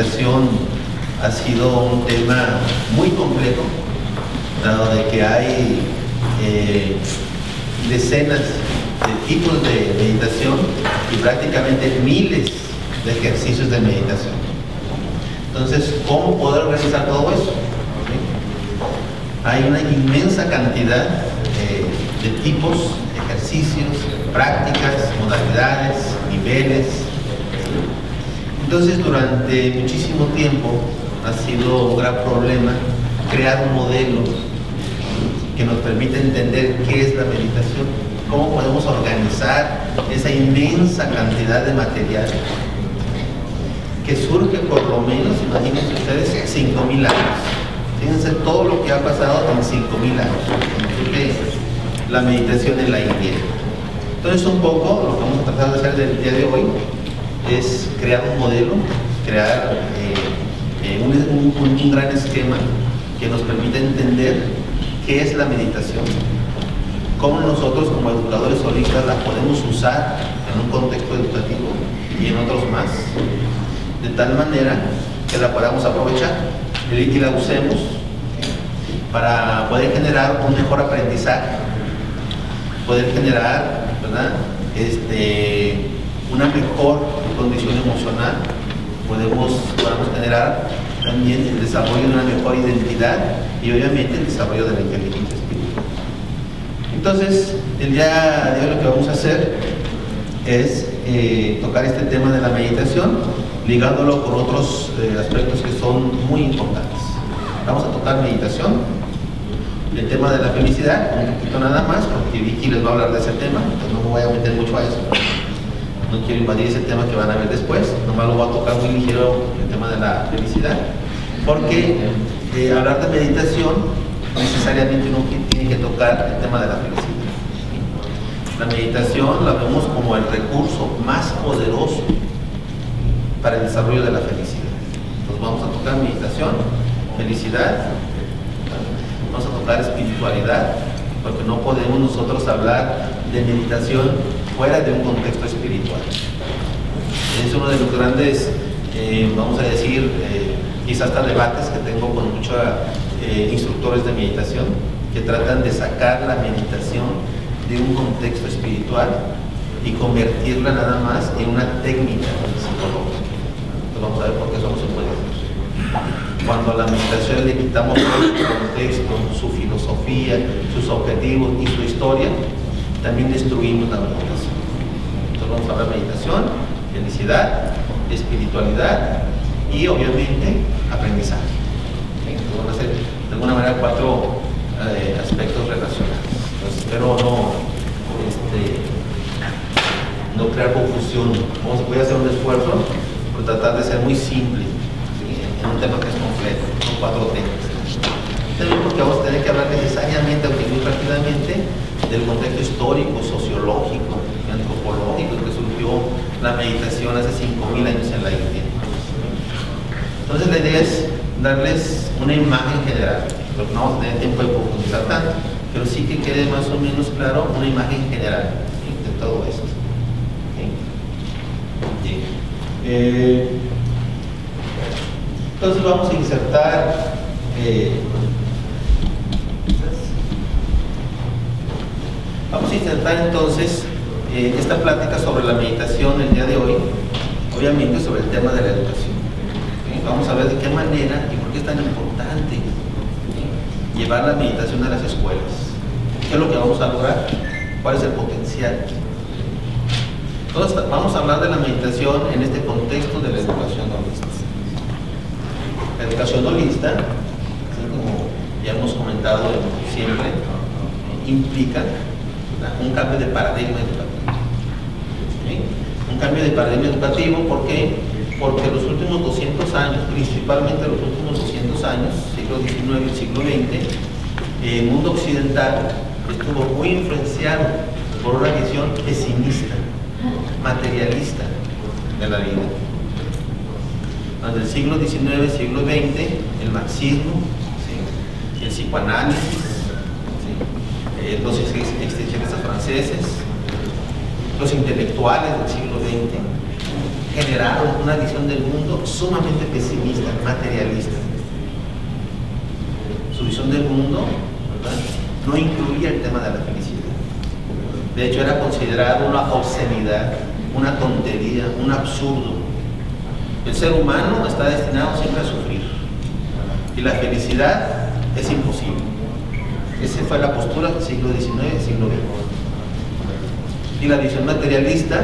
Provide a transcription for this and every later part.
meditación ha sido un tema muy complejo, dado de que hay decenas de tipos de meditación y prácticamente miles de ejercicios de meditación. Entonces, ¿cómo poder realizar todo eso? Hay una inmensa cantidad de tipos, ejercicios, prácticas, modalidades, niveles. Entonces, durante muchísimo tiempo ha sido un gran problema crear un modelo que nos permita entender qué es la meditación, cómo podemos organizar esa inmensa cantidad de material que surge por lo menos, imagínense ustedes, 5.000 años. Fíjense todo lo que ha pasado en 5.000 años, surge la meditación en la India. Entonces, un poco lo que vamos a tratar de hacer del día de hoy es crear un modelo, crear un gran esquema que nos permita entender qué es la meditación, cómo nosotros como educadores holistas la podemos usar en un contexto educativo y en otros más, de tal manera que la podamos aprovechar y la usemos para poder generar un mejor aprendizaje, poder generar, ¿verdad?, una mejor condición emocional, podemos generar también el desarrollo de una mejor identidad y obviamente el desarrollo de la inteligencia espiritual. Entonces, el día de hoy lo que vamos a hacer es tocar este tema de la meditación, ligándolo con otros aspectos que son muy importantes. Vamos a tocar meditación, el tema de la felicidad, un poquito nada más, porque Vicky les va a hablar de ese tema, entonces no me voy a meter mucho a eso. No quiero invadir ese tema que van a ver después, nomás lo voy a tocar muy ligero, el tema de la felicidad, porque hablar de meditación necesariamente uno tiene que tocar el tema de la felicidad. La meditación la vemos como el recurso más poderoso para el desarrollo de la felicidad. Entonces vamos a tocar meditación, felicidad, vamos a tocar espiritualidad, porque no podemos nosotros hablar de meditación fuera de un contexto espiritual. Es uno de los grandes, vamos a decir, quizás hasta debates que tengo con muchos instructores de meditación que tratan de sacar la meditación de un contexto espiritual y convertirla nada más en una técnica psicológica. Entonces vamos a ver por qué eso no se puede hacer. Cuando a la meditación le quitamos todo su contexto, su filosofía, sus objetivos y su historia, también destruimos la meditación. Entonces vamos a hablar de meditación, felicidad, espiritualidad y obviamente aprendizaje. Entonces van a ser de alguna manera 4 aspectos relacionados. Entonces espero no crear confusión. Voy a hacer un esfuerzo por tratar de ser muy simple, ¿sí?, en un tema que es complejo. Son 4 temas. También porque vamos a tener que hablar necesariamente, aunque muy rápidamente, del contexto histórico, sociológico, antropológico que surgió la meditación hace 5.000 años en la India. Entonces la idea es darles una imagen general, porque no vamos a tener tiempo de profundizar tanto, pero sí que quede más o menos claro una imagen general, ¿sí?, de todo esto. ¿Sí? Entonces vamos a insertar entonces esta plática sobre la meditación el día de hoy, obviamente sobre el tema de la educación. ¿Sí? Vamos a ver de qué manera y por qué es tan importante, ¿sí?, llevar la meditación a las escuelas. ¿Qué es lo que vamos a lograr? ¿Cuál es el potencial? Entonces vamos a hablar de la meditación en este contexto de la educación holista. La educación holista, ¿sí?, como ya hemos comentado siempre, implica un cambio de paradigma educativo. ¿Sí? Un cambio de paradigma educativo, ¿por qué? Porque los últimos 200 años, principalmente los últimos 200 años, siglo XIX y siglo XX, el mundo occidental estuvo muy influenciado por una visión pesimista, materialista de la vida. Durante el siglo XIX, siglo XX, el marxismo, ¿sí?, el psicoanálisis, ¿sí?, los existencialistas franceses, los intelectuales del siglo XX, generaron una visión del mundo sumamente pesimista, materialista. Su visión del mundo, ¿verdad?, no incluía el tema de la felicidad. De hecho, era considerado una obscenidad, una tontería, un absurdo. El ser humano está destinado siempre a sufrir y la felicidad es imposible. Esa fue la postura del siglo XIX, siglo XX. Y la visión materialista,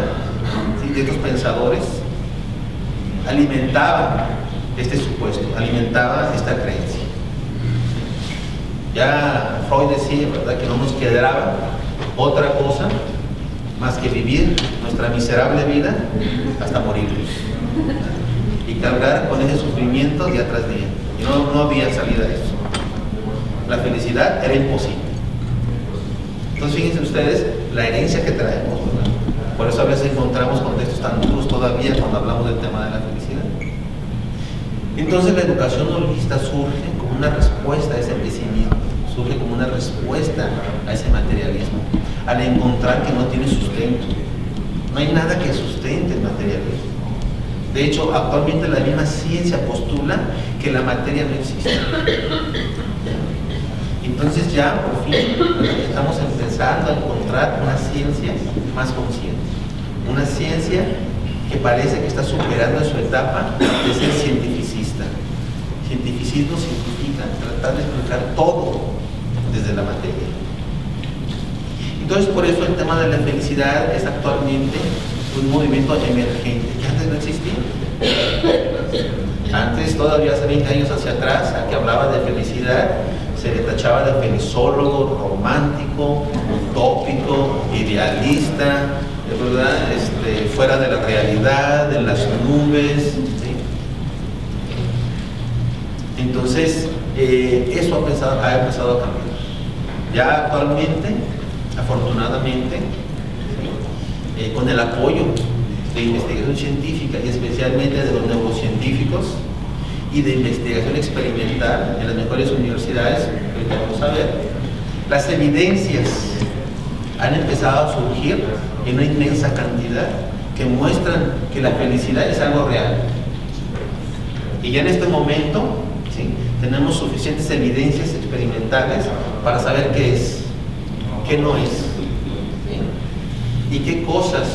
¿sí?, de estos pensadores alimentaba este supuesto, alimentaba esta creencia. Ya Freud decía, ¿verdad?, que no nos quedaba otra cosa más que vivir nuestra miserable vida hasta morirnos y cargar con ese sufrimiento día tras día. Y no había salida de eso. La felicidad era imposible. Entonces fíjense ustedes la herencia que traemos, ¿verdad? Por eso a veces encontramos contextos tan duros todavía cuando hablamos del tema de la felicidad. Entonces la educación holista surge como una respuesta a ese pesimismo, surge como una respuesta a ese materialismo, al encontrar que no tiene sustento. No hay nada que sustente el materialismo. De hecho, actualmente la misma ciencia postula que la materia no existe. Entonces ya, por fin, estamos empezando a encontrar una ciencia más consciente. Una ciencia que parece que está superando su etapa de ser cientificista. Cientificismo significa tratar de explicar todo desde la materia. Entonces, por eso el tema de la felicidad es actualmente un movimiento emergente, que antes no existía. Antes, todavía hace 20 años hacia atrás, al que hablaba de felicidad, se le tachaba de felizólogo, romántico, utópico, idealista, ¿verdad?, fuera de la realidad, de las nubes, ¿sí? Entonces, eso ha empezado a cambiar. Ya actualmente, afortunadamente, ¿sí?, con el apoyo de investigación científica y especialmente de los neurocientíficos y de investigación experimental en las mejores universidades, que vamos a ver, las evidencias han empezado a surgir en una inmensa cantidad que muestran que la felicidad es algo real. Y ya en este momento, ¿sí?, tenemos suficientes evidencias experimentales para saber qué es, qué no es, ¿sí?, y qué cosas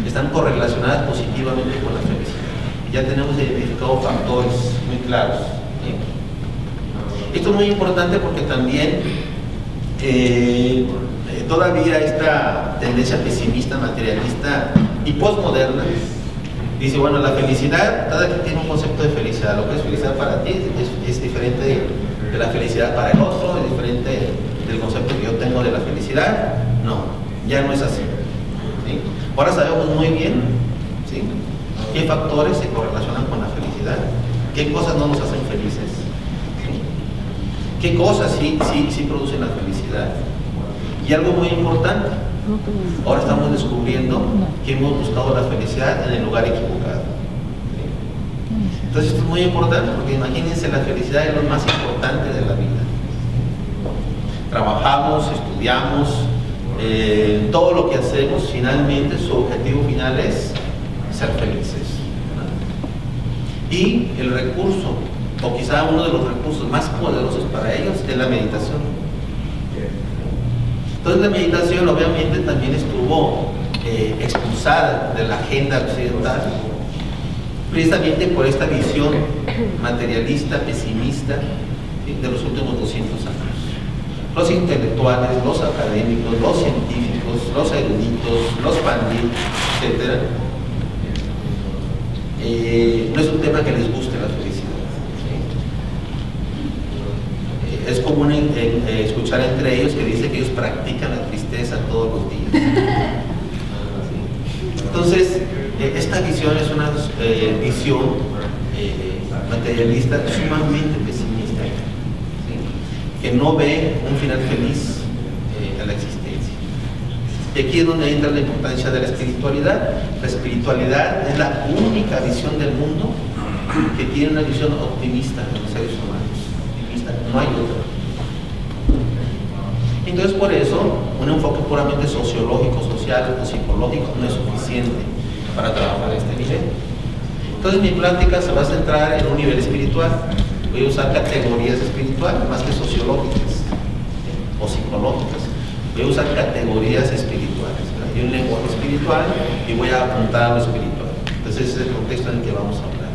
están correlacionadas positivamente con la felicidad. Ya tenemos identificado factores muy claros, ¿sí? Esto es muy importante porque también todavía esta tendencia pesimista, materialista y postmoderna dice, bueno, la felicidad, cada quien tiene un concepto de felicidad. Lo que es felicidad para ti es diferente de la felicidad para el otro, es diferente del concepto que yo tengo de la felicidad. No, ya no es así, ¿sí? Ahora sabemos muy bien, ¿sí?, qué factores se correlacionan con la felicidad, qué cosas no nos hacen felices, ¿sí?, qué cosas sí producen la felicidad. Y algo muy importante, ahora estamos descubriendo que hemos buscado la felicidad en el lugar equivocado, ¿sí? Entonces esto es muy importante porque imagínense, la felicidad es lo más importante de la vida. Trabajamos, estudiamos, todo lo que hacemos, finalmente su objetivo final es ser felices, ¿verdad? Y el recurso, o quizá uno de los recursos más poderosos para ellos, es la meditación. Entonces la meditación obviamente también estuvo expulsada de la agenda occidental, precisamente por esta visión materialista, pesimista, ¿sí?, de los últimos 200 años. Los intelectuales, los académicos, los científicos, los eruditos, los pandits, etc. No es un tema que les guste la felicidad, ¿sí? Es común escuchar entre ellos que dice que ellos practican la tristeza todos los días, ¿sí? Entonces, esta visión es una visión materialista sumamente pesimista, ¿sí?, que no ve un final feliz a la existencia. Y aquí es donde entra la importancia de la espiritualidad. La espiritualidad es la única visión del mundo que tiene una visión optimista de los seres humanos. Optimista, no hay otra. Entonces, por eso, un enfoque puramente sociológico, social o psicológico no es suficiente. para trabajar este nivel. Entonces mi plática se va a centrar en un nivel espiritual. Voy a usar categorías espirituales más que sociológicas o psicológicas. Voy a usar categorías espirituales. Hay un lenguaje espiritual y voy a apuntar a lo espiritual. Entonces ese es el contexto en el que vamos a hablar.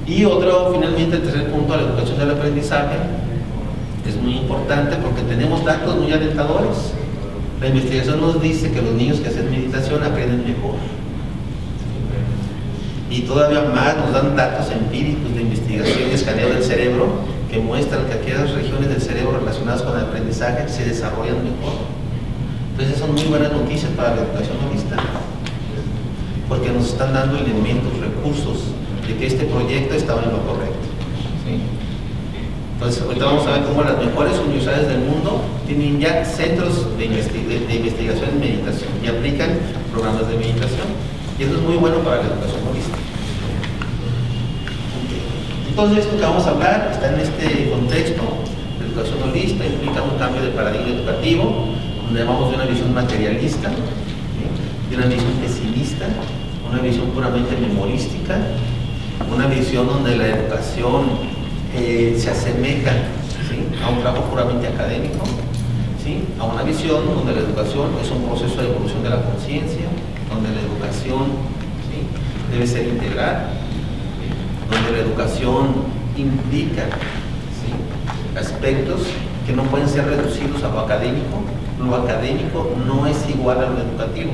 Y otro, finalmente, el tercer punto, la educación del aprendizaje, es muy importante porque tenemos datos muy alentadores. La investigación nos dice que los niños que hacen meditación aprenden mejor. Y todavía más nos dan datos empíricos de investigación y escaneo del cerebro que muestran que aquellas regiones del cerebro relacionadas con el aprendizaje se desarrollan mejor. Entonces son muy buenas noticias para la educación holística, porque nos están dando elementos, recursos de que este proyecto estaba en lo correcto. ¿Sí? Entonces ahorita vamos a ver cómo las mejores universidades del mundo tienen ya centros de investigación en meditación y aplican programas de meditación. Y eso es muy bueno para la educación holística. Entonces, esto que vamos a hablar está en este contexto. La educación holística implica un cambio de paradigma educativo, donde vamos de una visión materialista, ¿sí?, de una visión pesimista, una visión puramente memorística, una visión donde la educación se asemeja, ¿sí?, a un trabajo puramente académico, ¿sí?, a una visión donde la educación es un proceso de evolución de la conciencia, donde la educación, ¿sí?, debe ser integral, ¿sí?, donde la educación implica, ¿sí?, aspectos que no pueden ser reducidos a lo académico. Lo académico no es igual a lo educativo.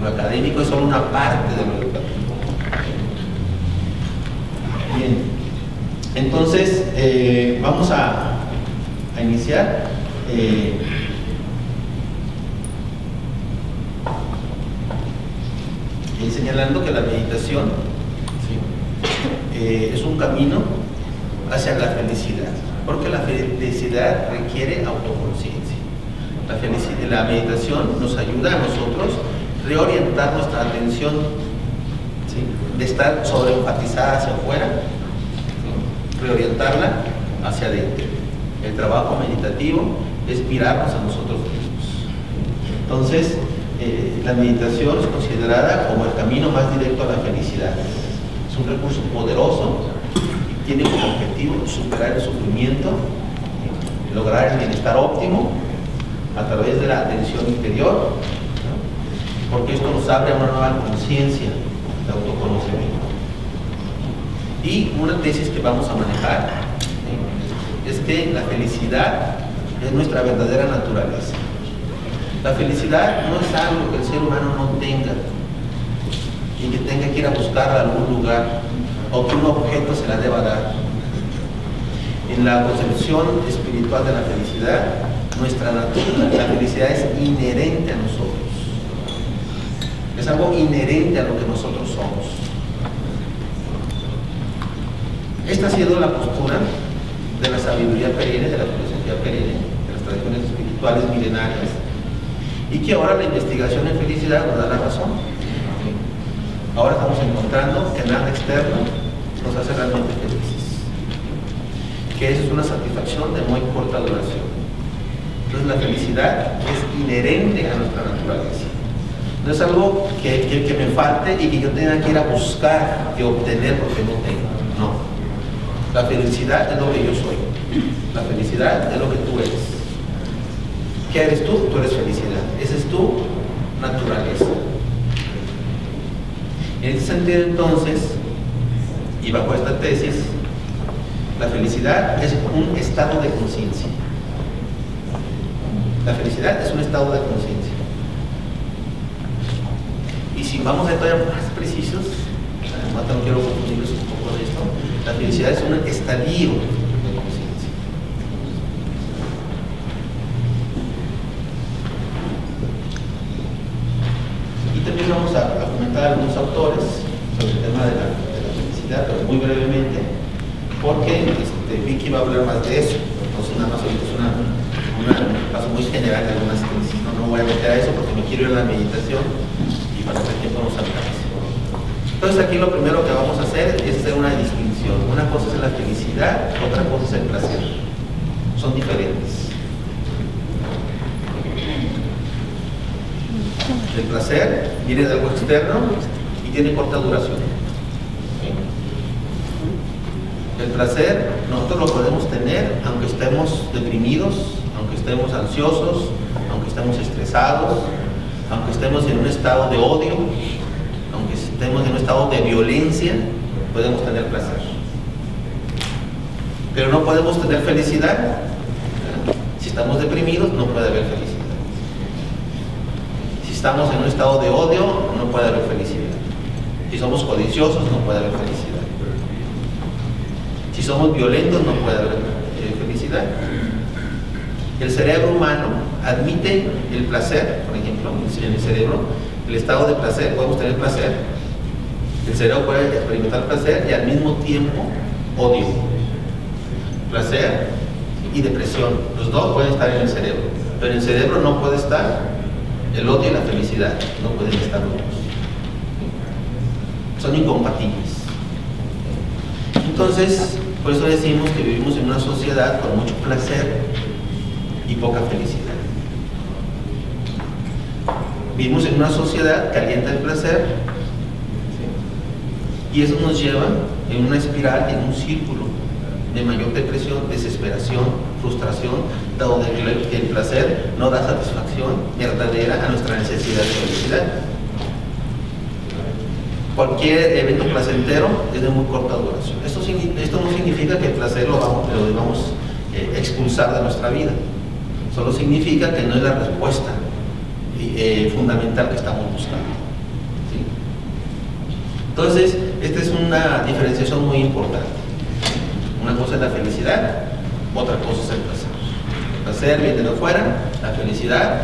Lo académico es solo una parte de lo educativo. Bien, entonces vamos a iniciar. Señalando que la meditación, ¿sí?, es un camino hacia la felicidad, porque la felicidad requiere autoconciencia. La meditación nos ayuda a nosotros reorientar nuestra atención, ¿sí?, de estar sobreenfatizada hacia afuera, ¿sí?, reorientarla hacia adentro. El trabajo meditativo es mirarnos a nosotros mismos. Entonces, la meditación es considerada como el camino más directo a la felicidad. Es un recurso poderoso y tiene como objetivo superar el sufrimiento, lograr el bienestar óptimo a través de la atención interior, ¿no?, porque esto nos abre a una nueva conciencia de autoconocimiento. Y una tesis que vamos a manejar, ¿sí?, es que la felicidad es nuestra verdadera naturaleza. La felicidad no es algo que el ser humano no tenga y que tenga que ir a buscarla a algún lugar o que un objeto se la deba dar. En la concepción espiritual de la felicidad, la felicidad es inherente a nosotros. Es algo inherente a lo que nosotros somos. Esta ha sido la postura de la sabiduría perenne, de la filosofía perenne, de las tradiciones espirituales milenarias, y que ahora la investigación en felicidad nos da la razón. Ahora estamos encontrando que nada externo nos hace realmente felices, que eso es una satisfacción de muy corta duración. Entonces la felicidad es inherente a nuestra naturaleza. No es algo que me falte y que yo tenga que ir a buscar y obtener porque no tengo. No. La felicidad es lo que yo soy. La felicidad es lo que tú eres. ¿Qué eres tú? Tú eres felicidad. Esa es tu naturaleza. En ese sentido, entonces, y bajo esta tesis, la felicidad es un estado de conciencia. La felicidad es un estado de conciencia. Y si vamos a ser todavía más precisos, no quiero confundirles un poco de esto, la felicidad es un estadio de conciencia. Y también vamos a comentar algunos autores sobre el tema de la felicidad, pero muy brevemente, porque Vicky va a hablar más de eso. Entonces nada más ahorita es un paso muy general de algunas tesis. No voy a meter a eso porque me quiero ir a la meditación y para ver qué podemos hablar. Entonces aquí lo primero que vamos a hacer es hacer una distinción. Una cosa es la felicidad, otra cosa es el placer. Son diferentes. El placer viene de algo externo y tiene corta duración. El placer nosotros lo podemos tener aunque estemos deprimidos, aunque estemos ansiosos, aunque estemos estresados, aunque estemos en un estado de odio, aunque estemos en un estado de violencia, podemos tener placer. Pero no podemos tener felicidad. Si estamos deprimidos, no puede haber felicidad. Si estamos en un estado de odio, no puede haber felicidad. Si somos codiciosos, no puede haber felicidad. Si somos violentos, no puede haber felicidad. El cerebro humano admite el placer, por ejemplo, en el cerebro, el estado de placer, podemos tener placer. El cerebro puede experimentar placer y al mismo tiempo odio, placer y depresión. Los dos pueden estar en el cerebro, pero en el cerebro no puede estar el odio y la felicidad, no pueden estar los dos. Son incompatibles. Entonces, por eso decimos que vivimos en una sociedad con mucho placer y poca felicidad. Vivimos en una sociedad que alienta el placer, ¿sí? Y eso nos lleva en una espiral, en un círculo de mayor depresión, desesperación, frustración, dado que el placer no da satisfacción verdadera a nuestra necesidad de felicidad. Cualquier evento placentero es de muy corta duración. Esto no significa que el placer lo debamos expulsar de nuestra vida. Solo significa que no es la respuesta fundamental que estamos buscando. ¿Sí? Entonces, esta es una diferenciación muy importante. Una cosa es la felicidad, otra cosa es el placer. El placer viene de afuera, la felicidad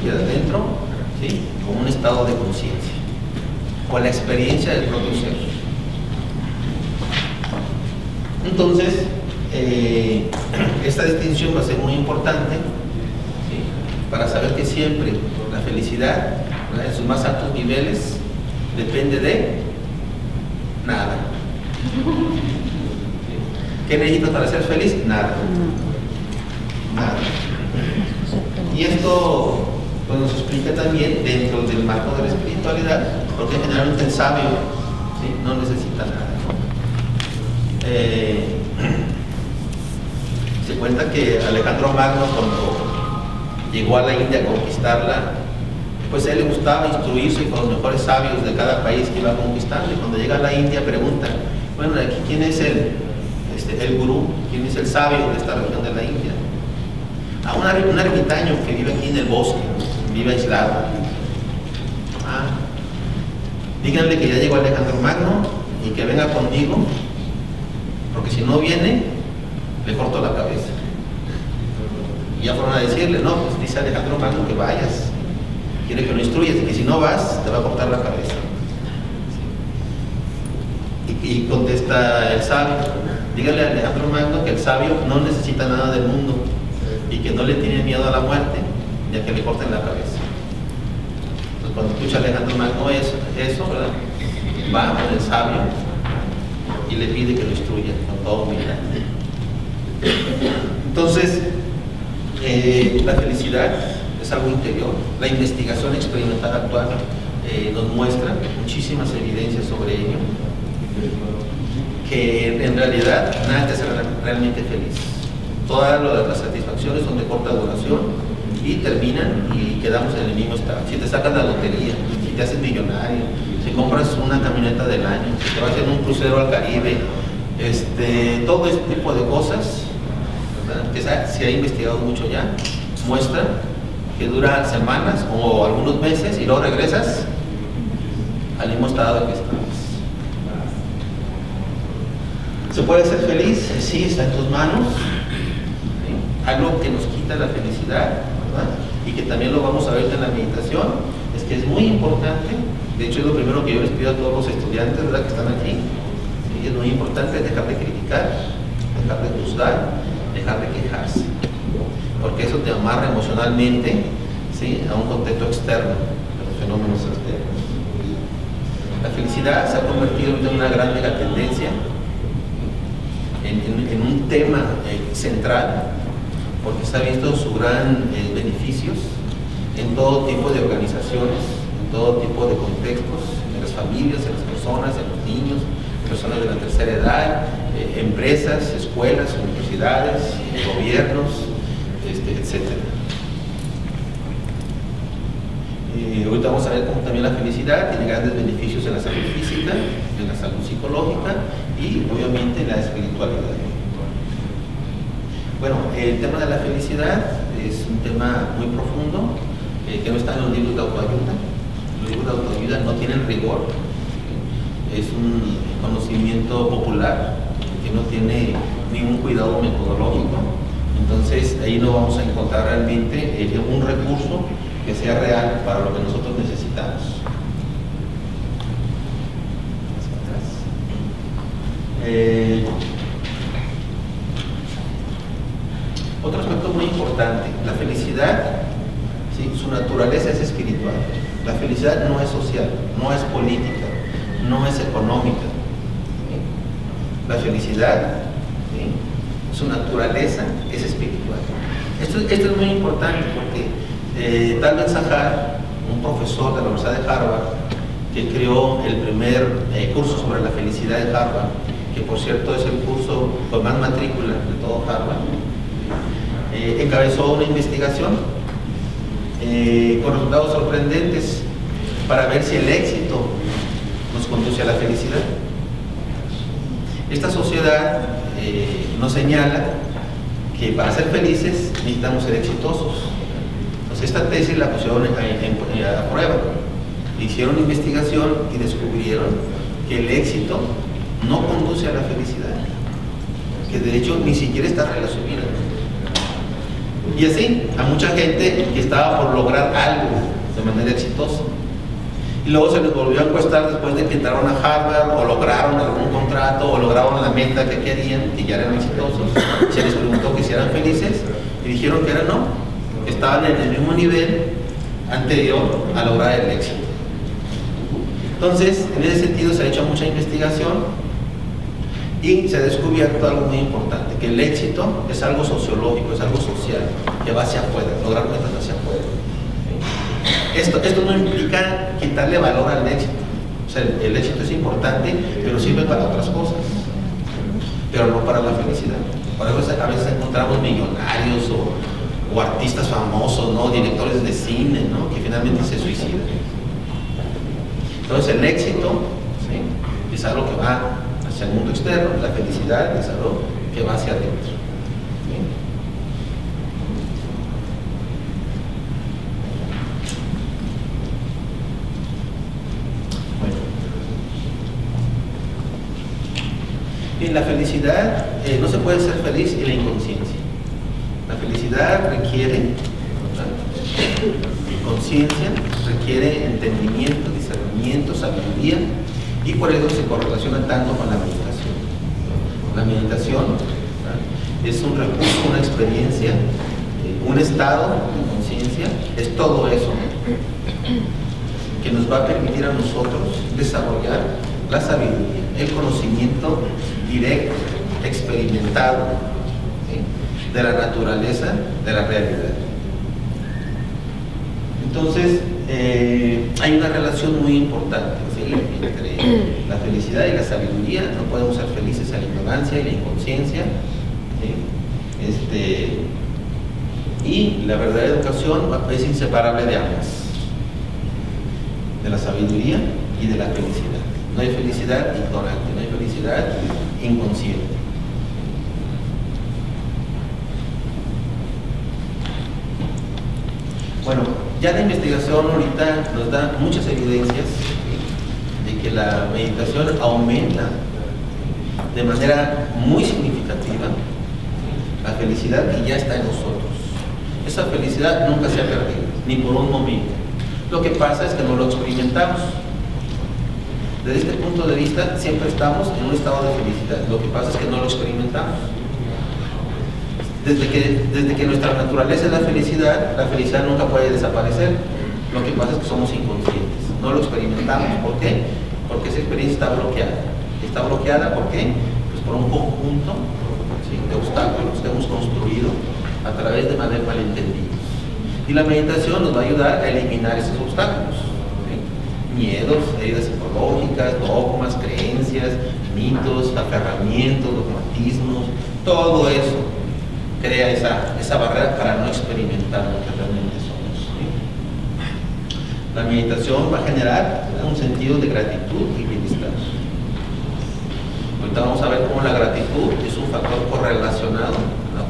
viene de adentro, ¿sí? Como un estado de conciencia, con la experiencia del propio ser. Entonces, esta distinción va a ser muy importante, ¿sí? Para saber que siempre la felicidad, ¿verdad?, en sus más altos niveles depende de nada. ¿Qué necesitas para ser feliz? Nada. Nada. Y esto pues, nos explica también dentro del marco de la espiritualidad, porque generalmente el sabio, ¿sí?, no necesita nada. Se cuenta que Alejandro Magno, cuando llegó a la India a conquistarla, pues a él le gustaba instruirse con los mejores sabios de cada país que iba conquistando, y cuando llega a la India pregunta, bueno, aquí ¿quién es el gurú? ¿Quién es el sabio de esta región de la India? Un ermitaño que vive aquí en el bosque, vive aislado. Díganle que ya llegó Alejandro Magno y que venga conmigo, porque si no viene, le corto la cabeza. Y ya fueron a decirle, no, pues dice Alejandro Magno que vayas, quiere que lo instruyas, y que si no vas, te va a cortar la cabeza. Y contesta el sabio, dígale a Alejandro Magno que el sabio no necesita nada del mundo y que no le tiene miedo a la muerte, ya que le corten la cabeza. Entonces, cuando escucha Alejandro Magno eso, ¿verdad?, va con el sabio y le pide que lo instruya con toda humildad. Entonces, la felicidad es algo interior. La investigación experimental actual nos muestra muchísimas evidencias sobre ello, que en realidad nada te hace realmente feliz. Todas las satisfacciones son de corta duración y terminan y quedamos en el mismo estado. Si te sacas la lotería, si te haces millonario, si compras una camioneta del año, si te vas en un crucero al Caribe, todo este tipo de cosas, ¿verdad?, que se ha investigado mucho ya, muestra que duran semanas o algunos meses y luego regresas al mismo estado en que estabas. ¿Se puede ser feliz? Sí, está en tus manos. ¿Sí? Algo que nos quita la felicidad, ¿verdad?, y que también lo vamos a ver en la meditación, es que es muy importante. De hecho, es lo primero que yo les pido a todos los estudiantes, ¿verdad?, que están aquí. ¿Sí? Es muy importante dejar de criticar, dejar de juzgar, dejar de quejarse, porque eso te amarra emocionalmente, ¿sí?, a un contexto externo de los fenómenos externos. La felicidad se ha convertido en una gran megatendencia, en un tema central, porque se ha visto sus grandes beneficios, en todo tipo de organizaciones, en todo tipo de contextos, en las familias, en las personas, en los niños, personas de la tercera edad, empresas, escuelas, universidades, gobiernos, etcétera. Ahorita vamos a ver cómo también la felicidad tiene grandes beneficios en la salud física, en la salud psicológica y obviamente en la espiritualidad. Bueno, el tema de la felicidad es un tema muy profundo que no está en los libros de autoayuda. Los libros de autoayuda no tienen rigor, es un conocimiento popular que no tiene ningún cuidado metodológico. Entonces ahí no vamos a encontrar realmente un recurso que sea real para lo que nosotros necesitamos. Otro aspecto muy importante, la felicidad, ¿sí? Su naturaleza es espiritual. La felicidad no es social, no es política, no es económica. ¿Sí? La felicidad, ¿sí? Su naturaleza es espiritual. Esto es muy importante porque Tal Ben-Shahar, un profesor de la Universidad de Harvard, que creó el primer curso sobre la felicidad de Harvard, que por cierto es el curso con más matrícula de todo Harvard, encabezó una investigación con resultados sorprendentes para ver si el éxito nos conduce a la felicidad. Esta sociedad nos señala que para ser felices necesitamos ser exitosos. Entonces esta tesis la pusieron a prueba. Hicieron investigación y descubrieron que el éxito no conduce a la felicidad, que de hecho ni siquiera está relacionada. Y así, a mucha gente que estaba por lograr algo de manera exitosa. Y luego se les volvió a encuestar después de que entraron a Harvard o lograron algún contrato o lograron la meta que querían y ya eran exitosos. Se les preguntó que si eran felices y dijeron que eran no, estaban en el mismo nivel anterior a lograr el éxito. Entonces, en ese sentido se ha hecho mucha investigación y se ha descubierto algo muy importante, que el éxito es algo sociológico, es algo social, que va hacia afuera, lograr metas hacia afuera. Esto no implica quitarle valor al éxito. O sea, el éxito es importante, pero sirve para otras cosas, pero no para la felicidad. Por eso a veces encontramos millonarios o artistas famosos, ¿no? Directores de cine, ¿no? Que finalmente se suicidan. Entonces el éxito, ¿sí? Es algo que va hacia el mundo externo, la felicidad es algo que va hacia adentro. ¿Sí? Bien, la felicidad, no se puede ser feliz en la inconsciencia. La felicidad requiere conciencia, requiere entendimiento, discernimiento, sabiduría, y por eso se correlaciona tanto con la meditación. La meditación, ¿verdad?, es un recurso, una experiencia, un estado de conciencia, es todo eso que nos va a permitir a nosotros desarrollar la sabiduría, el conocimiento directo, experimentado, ¿sí?, de la naturaleza, de la realidad. Entonces, hay una relación muy importante, ¿sí?, entre la felicidad y la sabiduría. No podemos ser felices en la ignorancia y la inconsciencia, ¿sí? Y la verdadera educación es inseparable de ambas, de la sabiduría y de la felicidad. No hay felicidad ignorante, no hay felicidad inconsciente. Bueno, ya la investigación ahorita nos da muchas evidencias, ¿sí?, de que la meditación aumenta de manera muy significativa la felicidad que ya está en nosotros. Esa felicidad nunca se ha perdido, ni por un momento. Lo que pasa es que no lo experimentamos. Desde este punto de vista, siempre estamos en un estado de felicidad. Lo que pasa es que no lo experimentamos. Desde que nuestra naturaleza es la felicidad nunca puede desaparecer. Lo que pasa es que somos inconscientes, no lo experimentamos. ¿Por qué? Porque esa experiencia está bloqueada. ¿Está bloqueada por qué? Pues por un conjunto, ¿sí?, de obstáculos que hemos construido a través de malentendidos. Y la meditación nos va a ayudar a eliminar esos obstáculos, ¿sí? Miedos, heridas psicológicas, dogmas, creencias, mitos, aferramientos, dogmatismos, todo eso crea esa barrera para no experimentar lo que realmente somos, ¿sí? La meditación va a generar un sentido de gratitud y bienestar. Ahorita vamos a ver cómo la gratitud es un factor correlacionado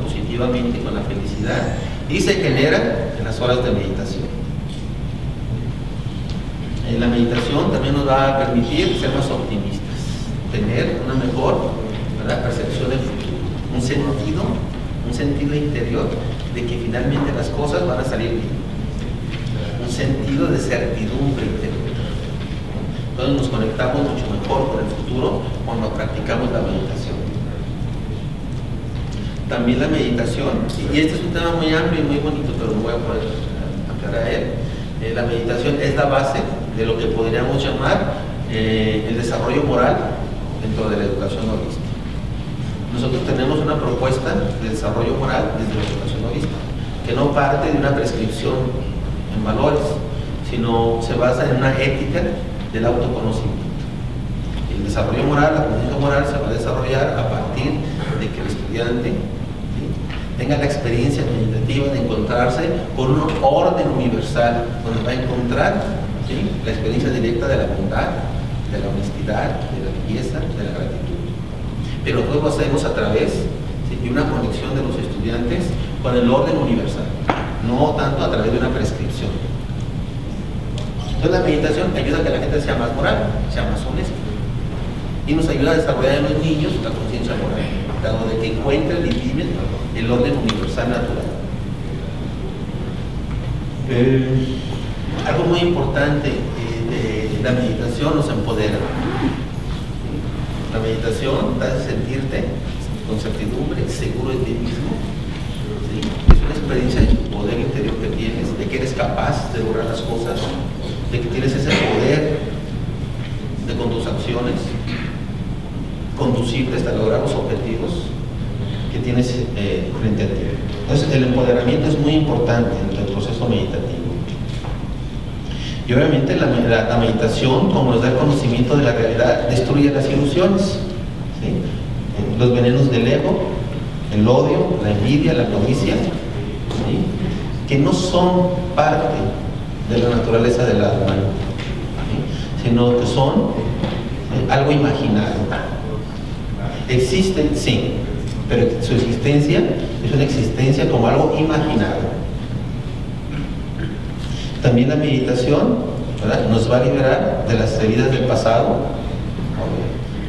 positivamente con la felicidad y se genera en las horas de meditación. La meditación también nos va a permitir ser más optimistas, tener una mejor, ¿verdad?, percepción del futuro, un sentido interior de que finalmente las cosas van a salir bien, un sentido de certidumbre interior. Entonces nos conectamos mucho mejor con el futuro cuando practicamos la meditación. También la meditación, y este es un tema muy amplio y muy bonito, pero no voy a poder aclarar a él. La meditación es la base de lo que podríamos llamar el desarrollo moral dentro de la educación holística. Nosotros tenemos una propuesta de desarrollo moral desde la educación holística, que no parte de una prescripción en valores, sino se basa en una ética del autoconocimiento. El desarrollo moral, la conducta moral se va a desarrollar a partir de que el estudiante, ¿sí?, tenga la experiencia meditativa de encontrarse con un orden universal, donde va a encontrar, ¿sí?, la experiencia directa de la bondad, de la honestidad, de la belleza, de la gratitud. Pero nosotros lo hacemos a través, ¿sí?, de una conexión de los estudiantes con el orden universal, no tanto a través de una prescripción. Entonces la meditación ayuda a que la gente sea más moral, sea más honesta, y nos ayuda a desarrollar en los niños la conciencia moral, dado de que encuentren y viven el orden universal natural. Algo muy importante de la meditación nos empodera. La meditación te hace sentirte con certidumbre, seguro de ti mismo, ¿sí? Es una experiencia de poder interior que tienes, de que eres capaz de lograr las cosas, de que tienes ese poder de con tus acciones conducirte hasta lograr los objetivos que tienes frente a ti. Entonces el empoderamiento es muy importante en el proceso meditativo. Y obviamente la meditación, como nos da el conocimiento de la realidad, destruye las ilusiones, ¿sí?, los venenos del ego, el odio, la envidia, la codicia, ¿sí?, que no son parte de la naturaleza del alma, ¿sí?, sino que son algo imaginario. Existen, sí, pero su existencia es una existencia como algo imaginario. También la meditación, ¿verdad?, nos va a liberar de las heridas del pasado,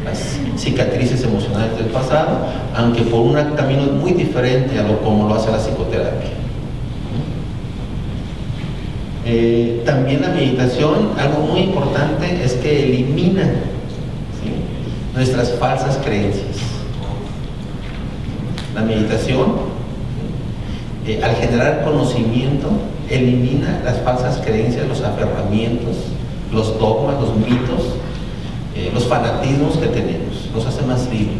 las cicatrices emocionales del pasado, aunque por un camino muy diferente a como lo hace la psicoterapia. También la meditación, algo muy importante es que elimina, ¿sí?, nuestras falsas creencias. La meditación, al generar conocimiento, elimina las falsas creencias, los aferramientos, los dogmas, los mitos, los fanatismos que tenemos, nos hace más libres,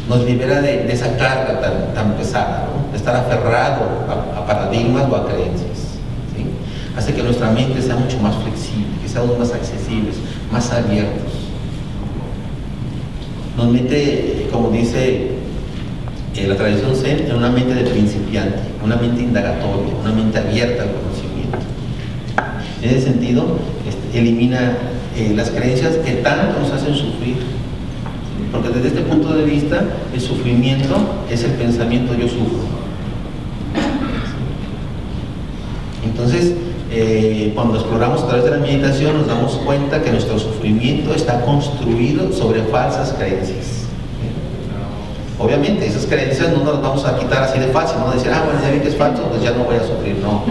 nos libera de esa carga tan pesada, ¿no?, de estar aferrado a paradigmas o a creencias, ¿sí? Hace que nuestra mente sea mucho más flexible, que seamos más accesibles, más abiertos. Nos mete, como dice la tradición Zen, en una mente de principiante, una mente indagatoria, una mente abierta al conocimiento. En ese sentido, elimina las creencias que tanto nos hacen sufrir, ¿sí?, porque desde este punto de vista el sufrimiento es el pensamiento yo sufro. Entonces, cuando exploramos a través de la meditación nos damos cuenta que nuestro sufrimiento está construido sobre falsas creencias. Obviamente esas creencias no nos las vamos a quitar así de fácil, no decir, bueno, ya vi que es falso, pues ya no voy a sufrir, no.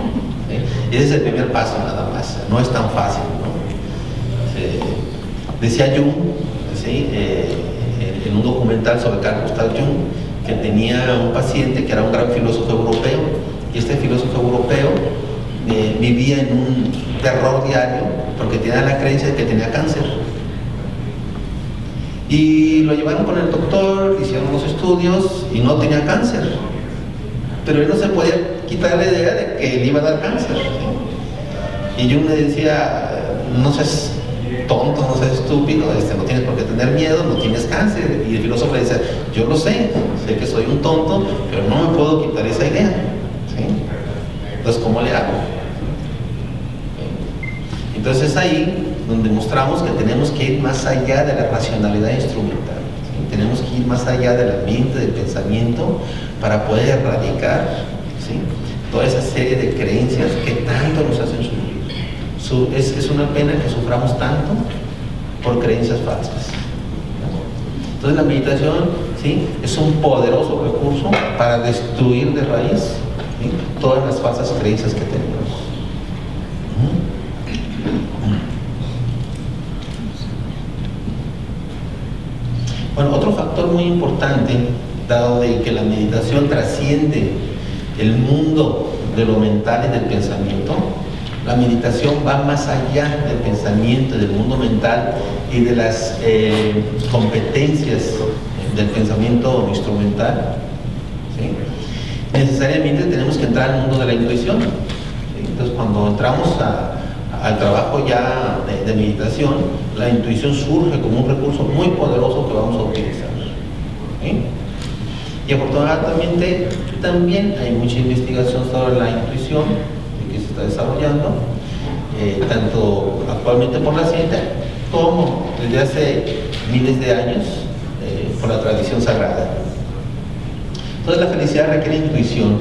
Ese es el primer paso nada más, no es tan fácil, ¿no? Decía Jung, ¿sí?, en un documental sobre Carl Gustav Jung, que tenía un paciente que era un gran filósofo europeo, y este filósofo europeo vivía en un terror diario porque tenía la creencia de que tenía cáncer. Y lo llevaron con el doctor, hicieron los estudios y no tenía cáncer. Pero él no se podía quitar la idea de que le iba a dar cáncer, ¿sí? Y yo le decía, no seas tonto, no seas estúpido, no tienes por qué tener miedo, no tienes cáncer. Y el filósofo le decía, yo lo sé que soy un tonto, pero no me puedo quitar esa idea, ¿sí? Entonces, ¿cómo le hago? Entonces es ahí donde mostramos que tenemos que ir más allá de la racionalidad instrumental, ¿sí? Tenemos que ir más allá de la mente, del pensamiento, para poder erradicar, ¿sí?, toda esa serie de creencias que tanto nos hacen sufrir. Es una pena que suframos tanto por creencias falsas. Entonces la meditación, ¿sí?, es un poderoso recurso para destruir de raíz, ¿sí?, todas las falsas creencias que tenemos. Bueno, otro factor muy importante, dado de que la meditación trasciende el mundo de lo mental y del pensamiento, la meditación va más allá del pensamiento, del mundo mental y de las competencias del pensamiento instrumental, ¿sí? Necesariamente tenemos que entrar al mundo de la intuición, ¿sí? Entonces, cuando entramos al trabajo ya de meditación, la intuición surge como un recurso muy poderoso que vamos a utilizar, ¿sí? Y afortunadamente también hay mucha investigación sobre la intuición que se está desarrollando, tanto actualmente por la ciencia como desde hace miles de años por la tradición sagrada. Entonces la felicidad requiere intuición,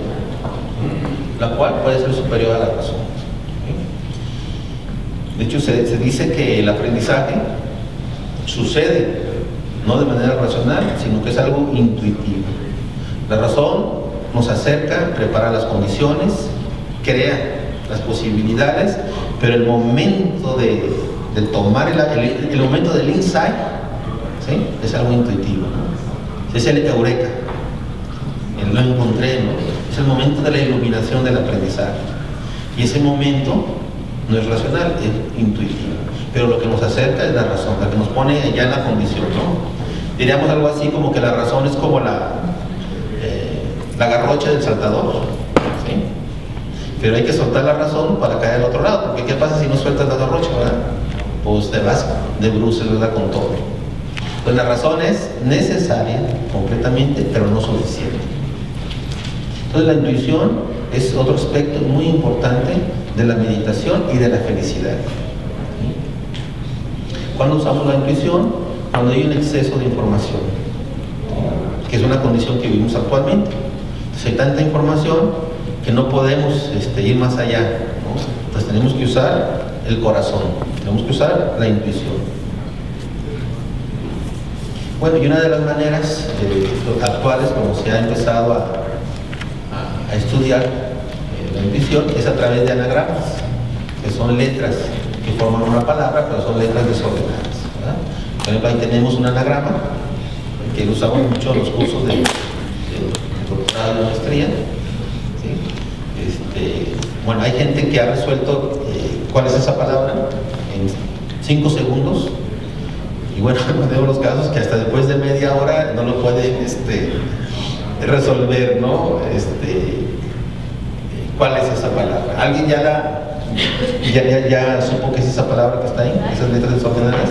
la cual puede ser superior a la razón. De hecho, se dice que el aprendizaje sucede no de manera racional, sino que es algo intuitivo. La razón nos acerca, prepara las condiciones, crea las posibilidades, pero el momento de tomar el momento del insight, ¿sí?, es algo intuitivo, ¿no? Es el eureka, lo encontré, ¿no? Es el momento de la iluminación del aprendizaje. Y ese momento no es racional, es intuitivo. Pero lo que nos acerca es la razón, la que nos pone ya en la condición, ¿no? Diríamos algo así como que la razón es como la garrocha del saltador, ¿sí? Pero hay que soltar la razón para caer al otro lado, porque ¿qué pasa si no sueltas la garrocha, verdad? Pues te vas de bruces, ¿verdad?, con todo. Pues la razón es necesaria completamente, pero no suficiente. Entonces la intuición es otro aspecto muy importante de la meditación y de la felicidad. ¿Cuándo usamos la intuición? Cuando hay un exceso de información, que es una condición que vivimos actualmente. Entonces hay tanta información que no podemos ir más allá, ¿no? Entonces tenemos que usar el corazón, tenemos que usar la intuición. Bueno, y una de las maneras actuales como se ha empezado a estudiar la intuición es a través de anagramas, que son letras que forman una palabra, pero son letras desordenadas, ¿verdad? Por ejemplo, ahí tenemos un anagrama que lo usamos mucho en los cursos de doctorado y maestría, ¿sí? Bueno, hay gente que ha resuelto cuál es esa palabra en 5 segundos, y bueno, tenemos los casos que hasta después de media hora no lo pueden resolver, ¿no? ¿Cuál es esa palabra? ¿Alguien ya supo qué es esa palabra que está ahí? ¿Esas letras desordenadas?